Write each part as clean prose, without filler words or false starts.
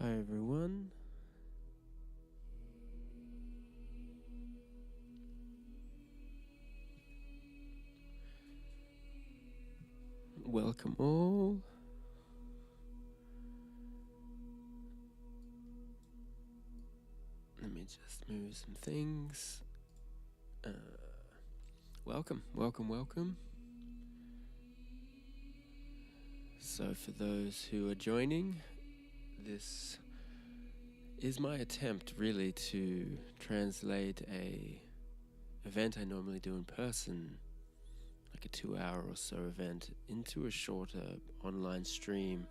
Hi everyone. Welcome all. Let me just move some things. Welcome. So for those who are joining, this is my attempt really to translate a event I normally do in person, like a 2-hour or so event, into a shorter online stream.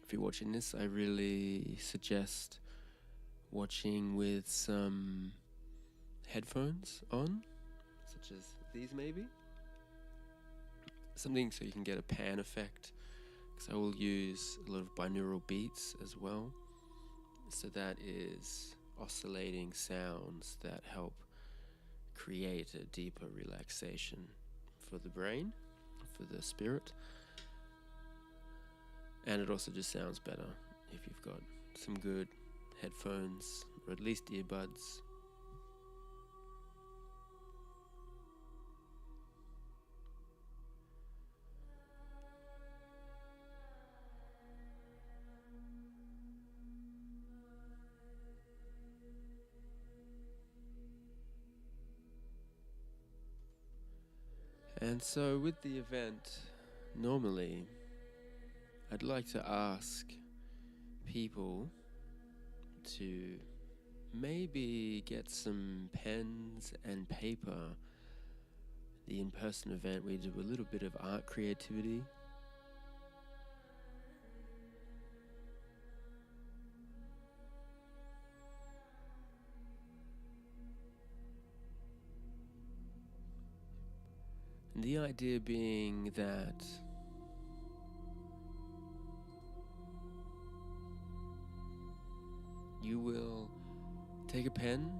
If you're watching this, I really suggest watching with some headphones on, such as these maybe. Something so you can get a pan effect, because I will use a lot of binaural beats as well. So that is oscillating sounds that help create a deeper relaxation for the brain, for the spirit. And it also just sounds better if you've got some good headphones, or at least earbuds. And so with the event, normally I'd like to ask people to maybe get some pens and paper. The in-person event, we do a little bit of art creativity. And the idea being that you will take a pen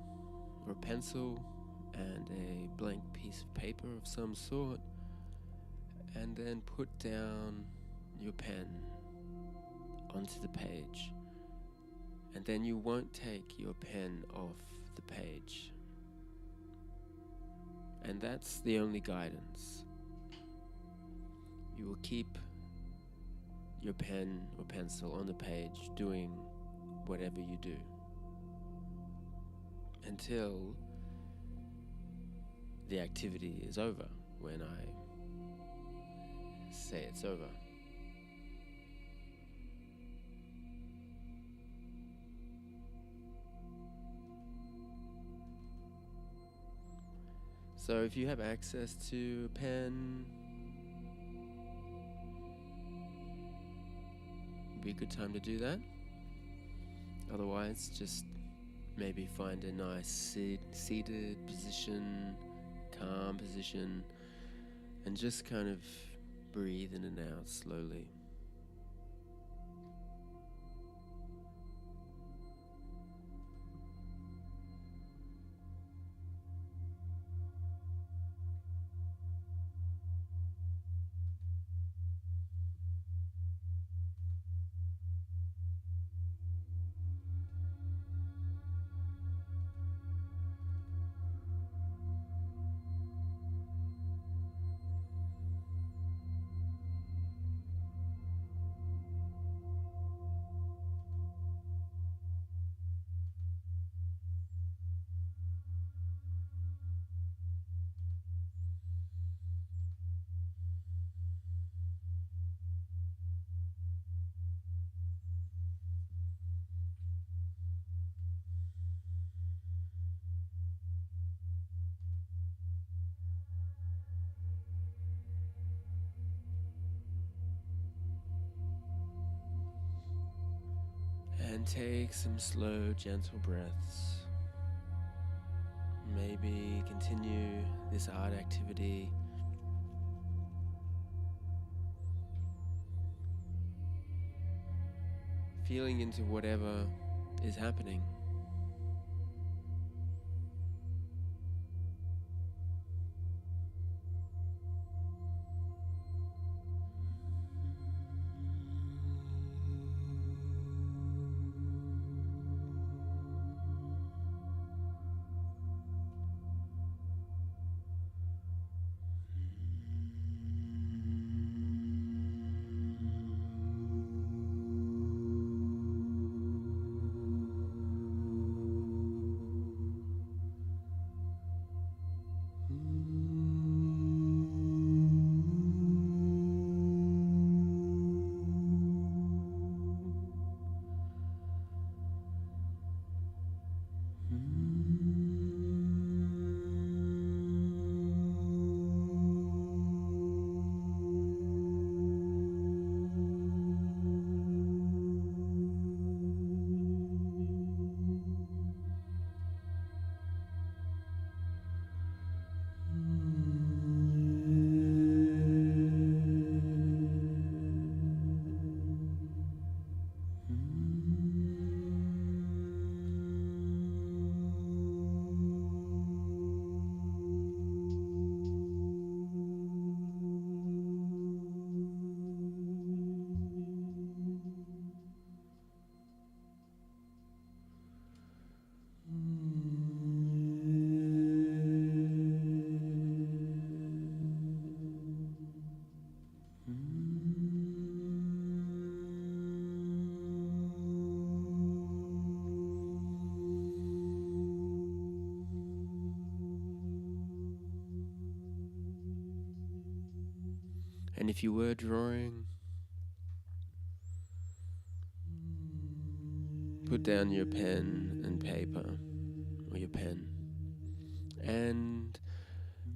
or a pencil and a blank piece of paper of some sort, and then put down your pen onto the page. And then you won't take your pen off the page. And that's the only guidance. You will keep your pen or pencil on the page doing whatever you do until the activity is over, when I say it's over. So if you have access to a pen, it'd be a good time to do that. Otherwise, just maybe find a nice seated position, calm position, and just kind of breathe in and out slowly. And take some slow, gentle breaths. Maybe continue this art activity feeling into whatever is happening. And if you were drawing, put down your pen and paper, or your pen, and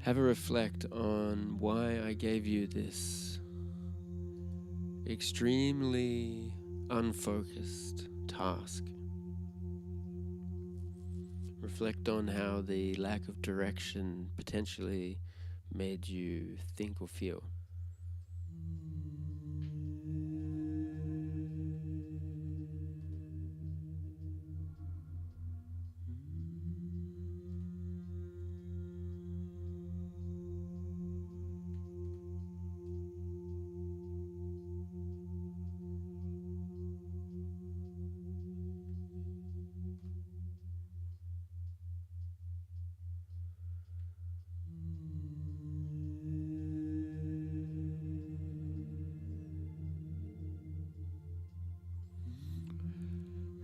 have a reflect on why I gave you this extremely unfocused task. Reflect on how the lack of direction potentially made you think or feel.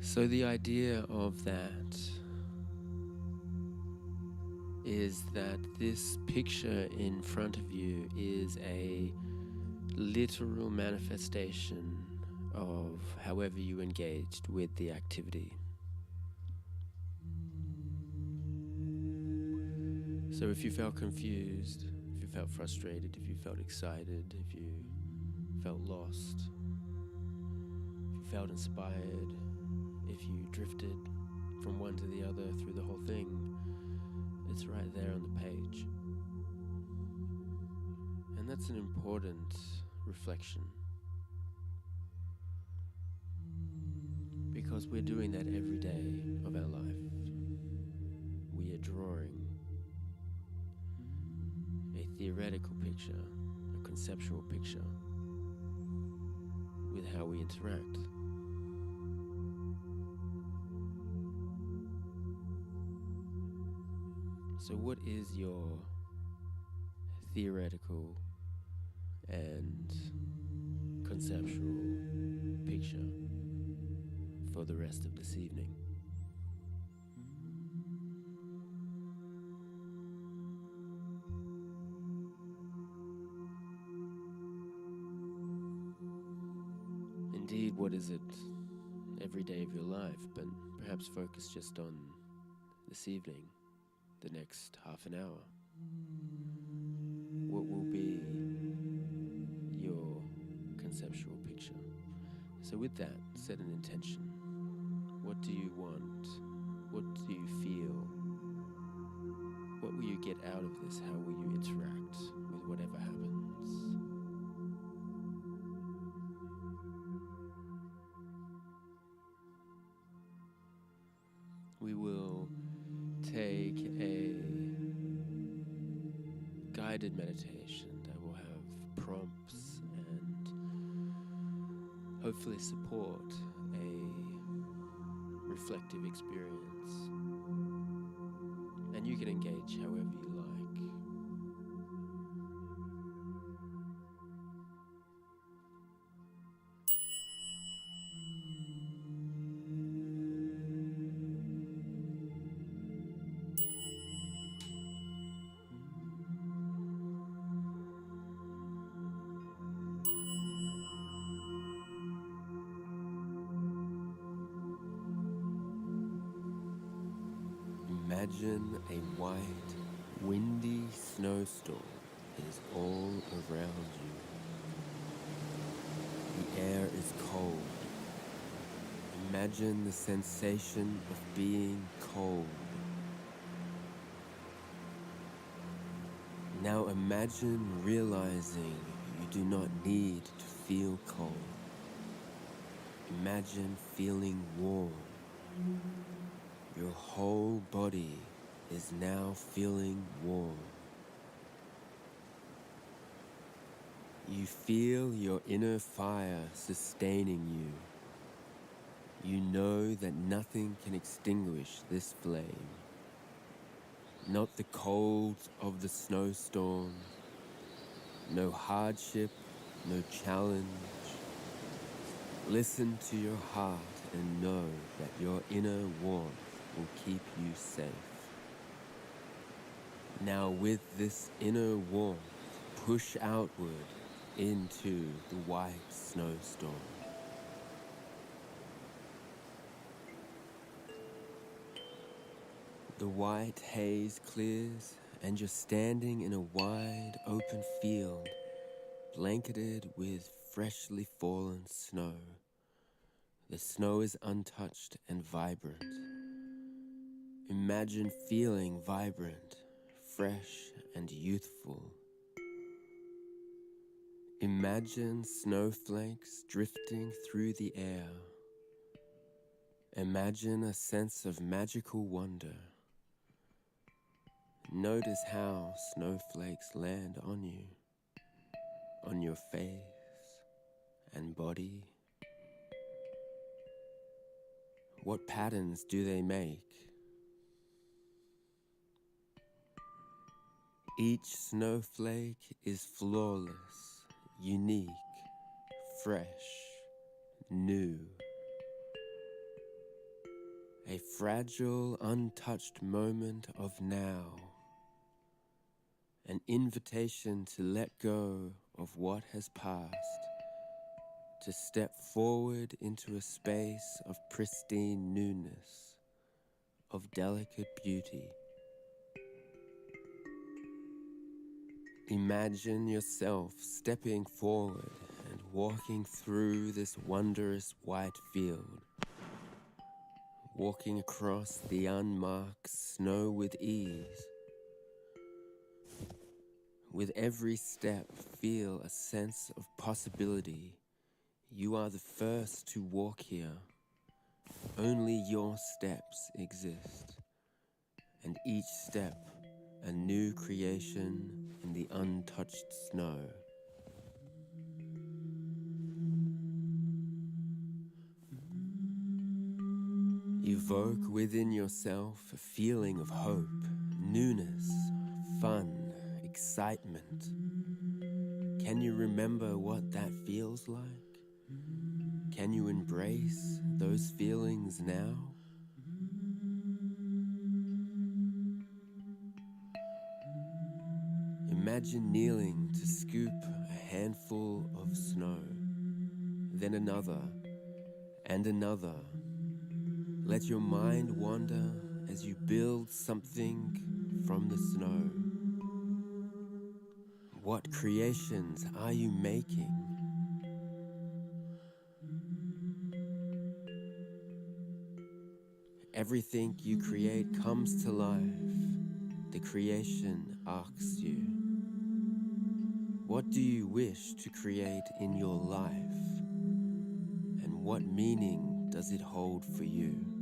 So the idea of that is that this picture in front of you is a literal manifestation of however you engaged with the activity. So if you felt confused, if you felt frustrated, if you felt excited, if you felt lost, if you felt inspired, if you drifted from one to the other through the whole thing, it's right there on the page. And that's an important reflection, because we're doing that every day of our life. We are drawing a theoretical picture, a conceptual picture, with how we interact. So what is your theoretical and conceptual picture for the rest of this evening? Indeed, what is it every day of your life, but perhaps focus just on this evening, the next half an hour. What will be your conceptual picture? So with that, set an intention. What do you want? What do you feel? What will you get out of this? How will you interact with whatever happens? We will take a guided meditation that will have prompts and hopefully support a reflective experience. And you can engage however you like. Imagine a white, windy snowstorm is all around you. The air is cold. Imagine the sensation of being cold. Now imagine realizing you do not need to feel cold. Imagine feeling warm. Your whole body is now feeling warm. You feel your inner fire sustaining you. You know that nothing can extinguish this flame. Not the cold of the snowstorm, no hardship, no challenge. Listen to your heart and know that your inner warmth will keep you safe. Now with this inner warmth, push outward into the white snowstorm. The white haze clears and you're standing in a wide open field, blanketed with freshly fallen snow. The snow is untouched and vibrant. Imagine feeling vibrant, fresh and youthful. Imagine snowflakes drifting through the air. Imagine a sense of magical wonder. Notice how snowflakes land on you, on your face and body. What patterns do they make? Each snowflake is flawless, unique, fresh, new. A fragile, untouched moment of now. An invitation to let go of what has passed, to step forward into a space of pristine newness, of delicate beauty. Imagine yourself stepping forward and walking through this wondrous white field, walking across the unmarked snow with ease. With every step, feel a sense of possibility. You are the first to walk here. Only your steps exist, and each step a new creation in the untouched snow. Evoke within yourself a feeling of hope, newness, fun, excitement. Can you remember what that feels like? Can you embrace those feelings now? Imagine kneeling to scoop a handful of snow, then another and another. Let your mind wander as you build something from the snow. What creations are you making? Everything you create comes to life. The creation asks you, what do you wish to create in your life? And what meaning does it hold for you?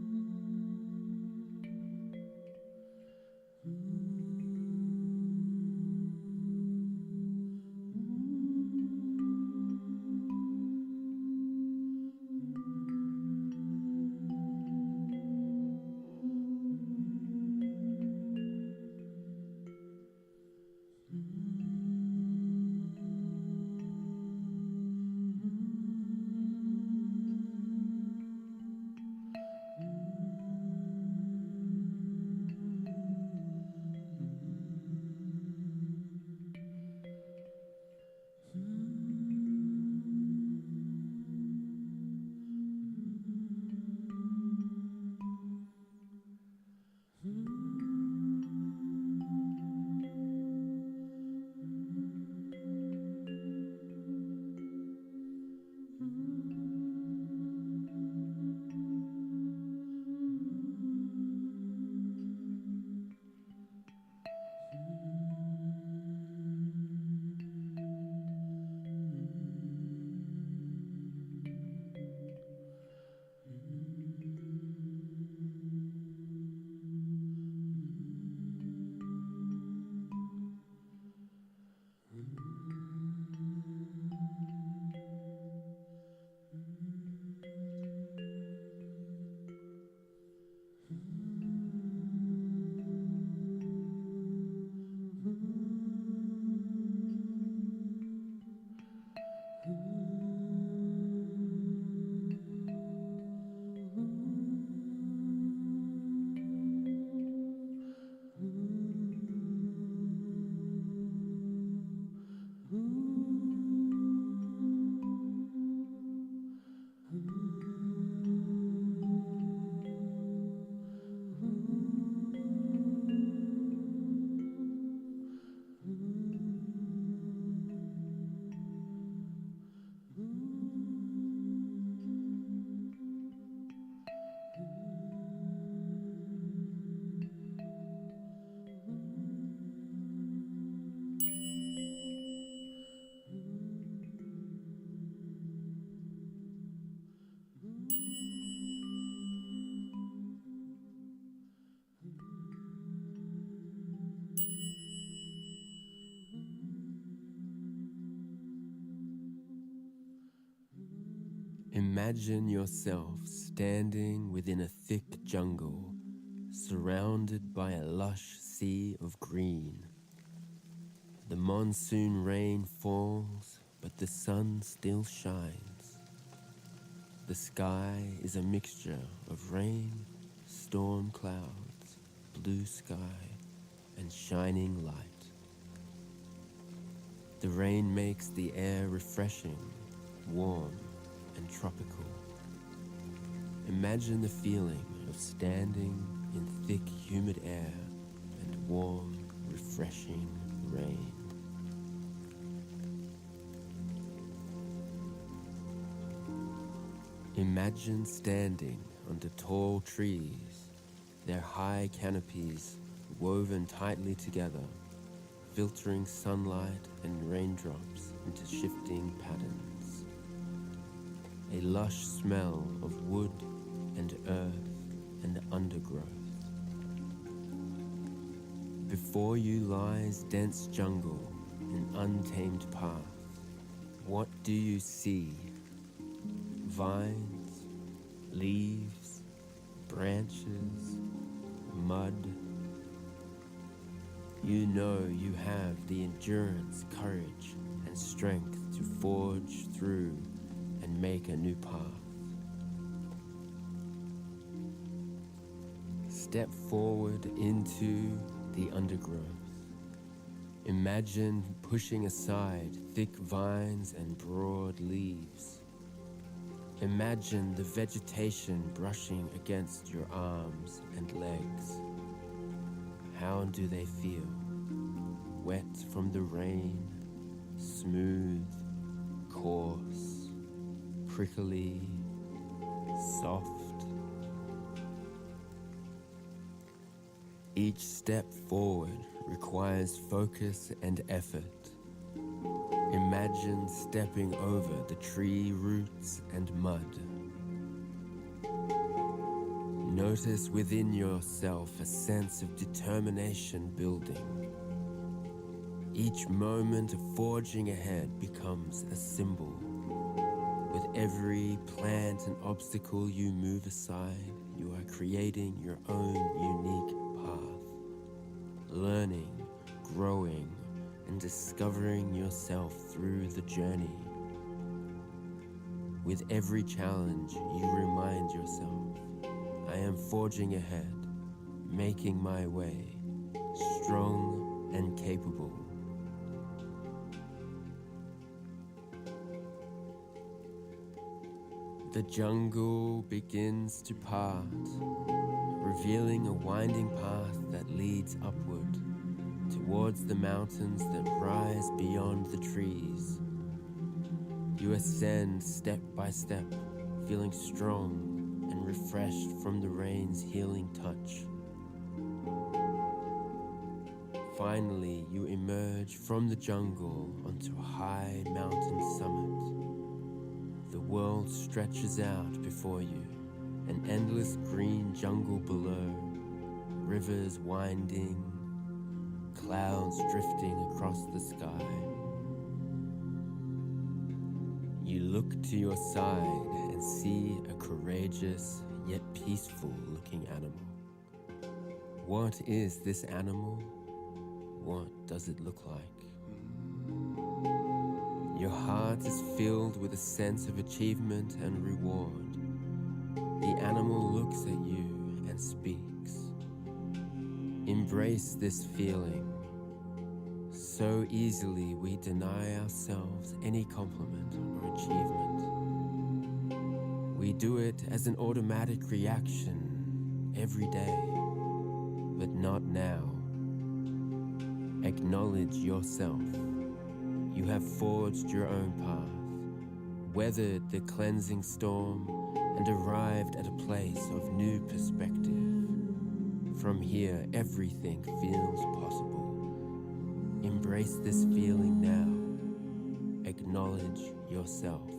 Imagine yourself standing within a thick jungle, surrounded by a lush sea of green. The monsoon rain falls, but the sun still shines. The sky is a mixture of rain, storm clouds, blue sky, and shining light. The rain makes the air refreshing, warm, and tropical. Imagine the feeling of standing in thick, humid air and warm, refreshing rain. Imagine standing under tall trees, their high canopies woven tightly together, filtering sunlight and raindrops into shifting patterns. A lush smell of wood and earth and undergrowth. Before you lies dense jungle, an untamed path. What do you see? Vines, leaves, branches, mud. You know you have the endurance, courage, and strength to forge through and make a new path. Step forward into the undergrowth. Imagine pushing aside thick vines and broad leaves. Imagine the vegetation brushing against your arms and legs. How do they feel? Wet from the rain, smooth, coarse, prickly, soft. Each step forward requires focus and effort. Imagine stepping over the tree roots and mud. Notice within yourself a sense of determination building. Each moment of forging ahead becomes a symbol. With every plant and obstacle you move aside, you are creating your own unique path. Learning, growing, and discovering yourself through the journey. With every challenge, you remind yourself, I am forging ahead, making my way, strong and capable. The jungle begins to part, revealing a winding path that leads upward, towards the mountains that rise beyond the trees. You ascend step by step, feeling strong and refreshed from the rain's healing touch. Finally, you emerge from the jungle onto a high mountain summit. The world stretches out before you, an endless green jungle below, rivers winding, clouds drifting across the sky. You look to your side and see a courageous yet peaceful looking animal. What is this animal? What does it look like? Your heart is filled with a sense of achievement and reward. The animal looks at you and speaks. Embrace this feeling. So easily we deny ourselves any compliment or achievement. We do it as an automatic reaction every day, but not now. Acknowledge yourself. You have forged your own path, weathered the cleansing storm, and arrived at a place of new perspective. From here, everything feels possible. Embrace this feeling now. Acknowledge yourself.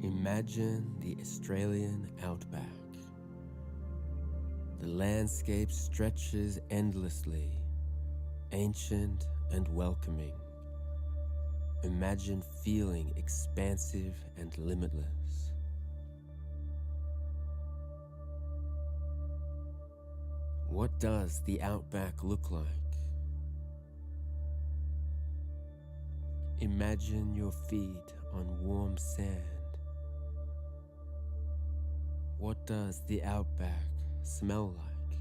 Imagine the Australian outback. The landscape stretches endlessly, ancient and welcoming. Imagine feeling expansive and limitless. What does the outback look like? Imagine your feet on warm sand. What does the outback smell like?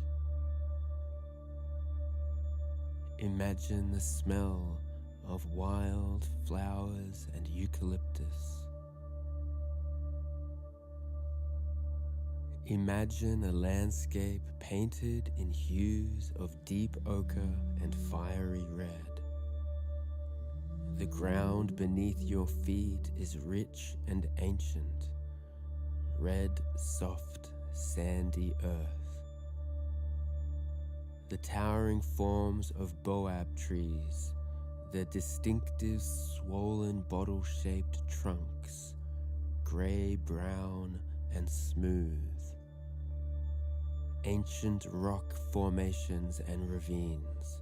Imagine the smell of wild flowers and eucalyptus. Imagine a landscape painted in hues of deep ochre and fiery red. The ground beneath your feet is rich and ancient, red, soft, sandy earth. The towering forms of boab trees, their distinctive swollen bottle-shaped trunks, grey-brown and smooth. Ancient rock formations and ravines,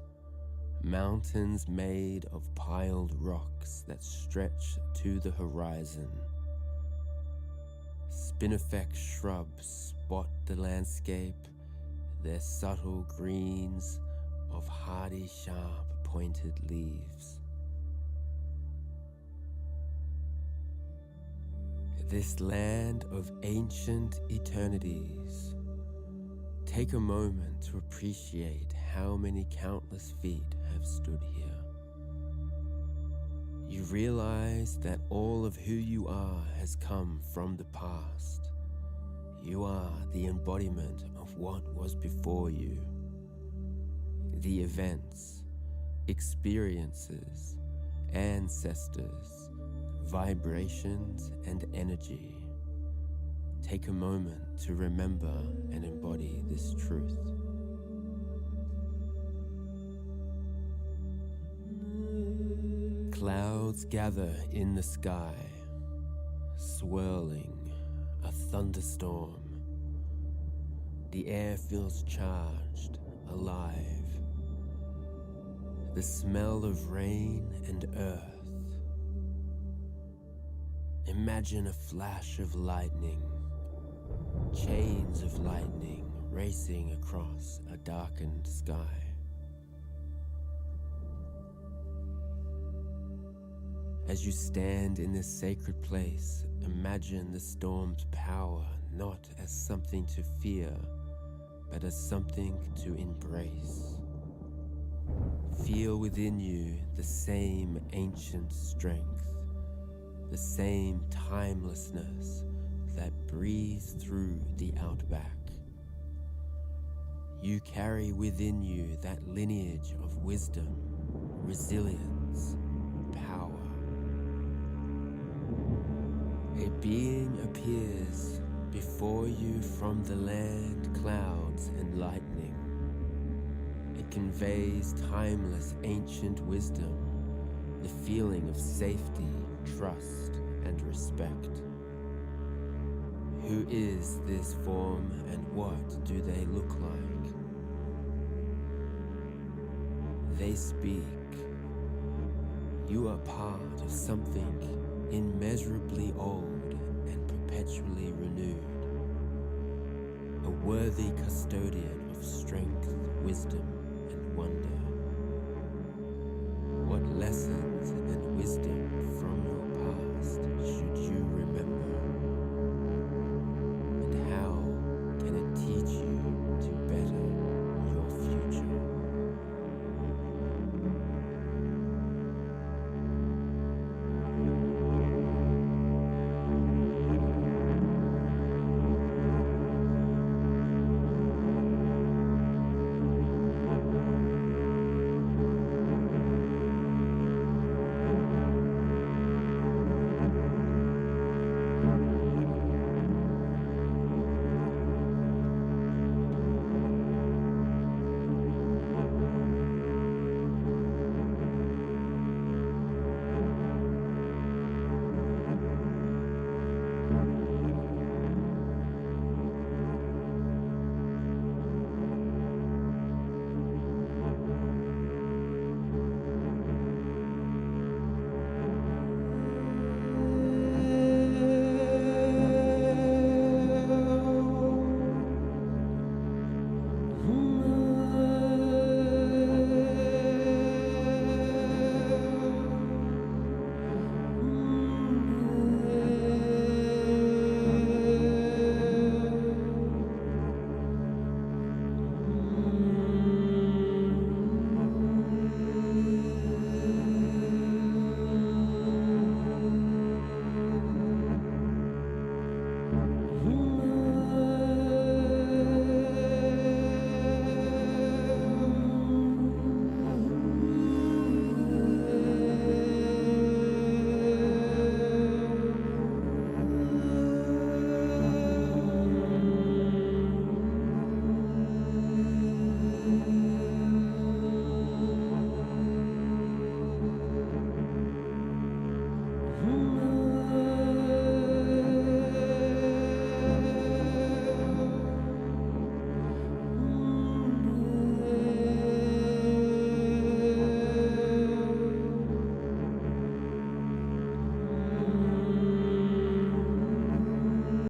mountains made of piled rocks that stretch to the horizon. Spinifex shrubs spot the landscape, their subtle greens of hardy, sharp, pointed leaves. This land of ancient eternities. Take a moment to appreciate how many countless feet have stood here. You realize that all of who you are has come from the past. You are the embodiment of what was before you. The events, experiences, ancestors, vibrations, and energy. Take a moment to remember and embody this truth. Clouds gather in the sky, swirling, a thunderstorm. The air feels charged, alive. The smell of rain and earth. Imagine a flash of lightning, chains of lightning racing across a darkened sky. As you stand in this sacred place, imagine the storm's power not as something to fear, but as something to embrace. Feel within you the same ancient strength, the same timelessness that breathes through the outback. You carry within you that lineage of wisdom, resilience, power. A being appears before you from the land, clouds, and lightning. It conveys timeless ancient wisdom, the feeling of safety, trust, and respect. Who is this form and what do they look like? They speak. You are part of something immeasurably old and perpetually renewed. A worthy custodian of strength, wisdom, and wonder.